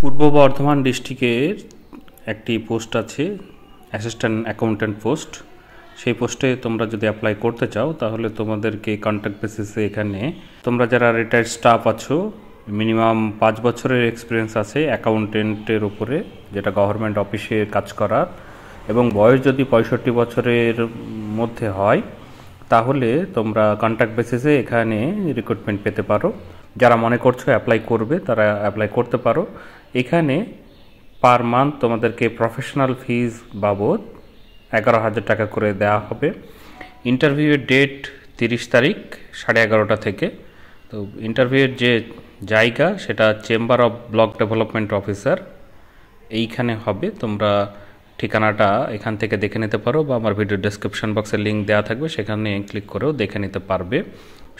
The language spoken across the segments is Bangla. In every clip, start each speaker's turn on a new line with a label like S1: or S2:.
S1: পূর্ব বর্ধমান ডিস্ট্রিক্টের একটি পোস্ট আছে অ্যাসিস্ট্যান্ট অ্যাকাউন্ট্যান্ট পোস্ট। সেই পোস্টে তোমরা যদি অ্যাপ্লাই করতে চাও তাহলে তোমাদেরকে কন্ট্রাক্ট বেসিসে এখানে তোমরা যারা রিটায়ার্ড স্টাফ আছো, মিনিমাম 5 বছরের এক্সপিরিয়েন্স আছে অ্যাকাউন্টেন্টের উপরে, যেটা গভর্নমেন্ট অফিসে কাজ করার, এবং বয়স যদি 65 বছরের মধ্যে হয় তাহলে তোমরা কন্ট্রাক্ট বেসিসে এখানে রিক্রুটমেন্ট পেতে পারো। যারা মনে করছো অ্যাপ্লাই করবে তারা অ্যাপ্লাই করতে পারো। এখানে পার মান্থ তোমাদেরকে প্রফেশনাল ফিজ বাবদ 11,000 টাকা করে দেওয়া হবে। ইন্টারভিউয়ের ডেট 30 তারিখ 11:30 থেকে। তো ইন্টারভিউয়ের যে জায়গা সেটা chamber of block development officer এইখানে হবে। তোমরা ঠিকানাটা এখান থেকে দেখে নিতে পারো বা আমার ভিডিও ডেসক্রিপশন বক্সে লিঙ্ক দেওয়া থাকবে, সেখানে ক্লিক করেও দেখে নিতে পারবে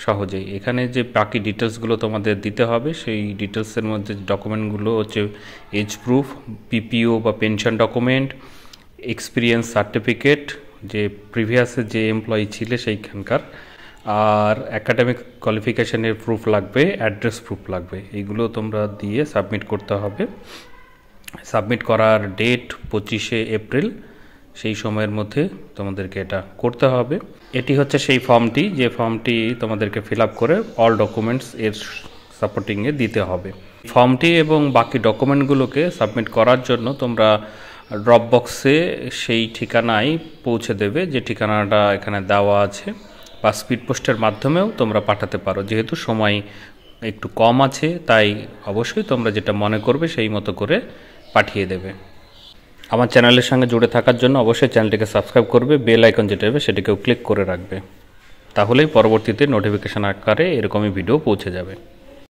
S1: সহজেই। এখানে যে বাকি ডিটেলসগুলো তোমাদের দিতে হবে সেই ডিটেলসের মধ্যে ডকুমেন্টগুলো হচ্ছে এজ প্রুফ, পিপিও বা পেনশন ডকুমেন্ট, এক্সপিরিয়েন্স সার্টিফিকেট, যে প্রিভিয়াসে যে এমপ্লয়ি ছিলে সেইখানকার, আর একাডেমিক কোয়ালিফিকেশানের প্রুফ লাগবে, অ্যাড্রেস প্রুফ লাগবে। এইগুলো তোমরা দিয়ে সাবমিট করতে হবে। সাবমিট করার ডেট 25শে এপ্রিল। সেই সময়ের মধ্যে তোমাদেরকে এটা করতে হবে। এটি হচ্ছে সেই ফর্মটি, যে ফর্মটি তোমাদেরকে ফিল আপ করে অল ডকুমেন্টস এর সাপোর্টিংয়ে দিতে হবে। ফর্মটি এবং বাকি ডকুমেন্টগুলোকে সাবমিট করার জন্য তোমরা ড্রপ বক্সে সেই ঠিকানায় পৌঁছে দেবে, যে ঠিকানাটা এখানে দেওয়া আছে, বা স্পিড পোস্টের মাধ্যমেও তোমরা পাঠাতে পারো। যেহেতু সময় একটু কম আছে তাই অবশ্যই তোমরা যেটা মনে করবে সেই মতো করে পাঠিয়ে দেবে। আমার চ্যানেলের সঙ্গে জুড়ে থাকার জন্য অবশ্যই চ্যানেলটিকে সাবস্ক্রাইব করবে, বেল আইকন যেটা হবে সেটিকেও ক্লিক করে রাখবে, তাহলেই পরবর্তীতে নোটিফিকেশান আকারে এরকমই ভিডিও পৌঁছে যাবে।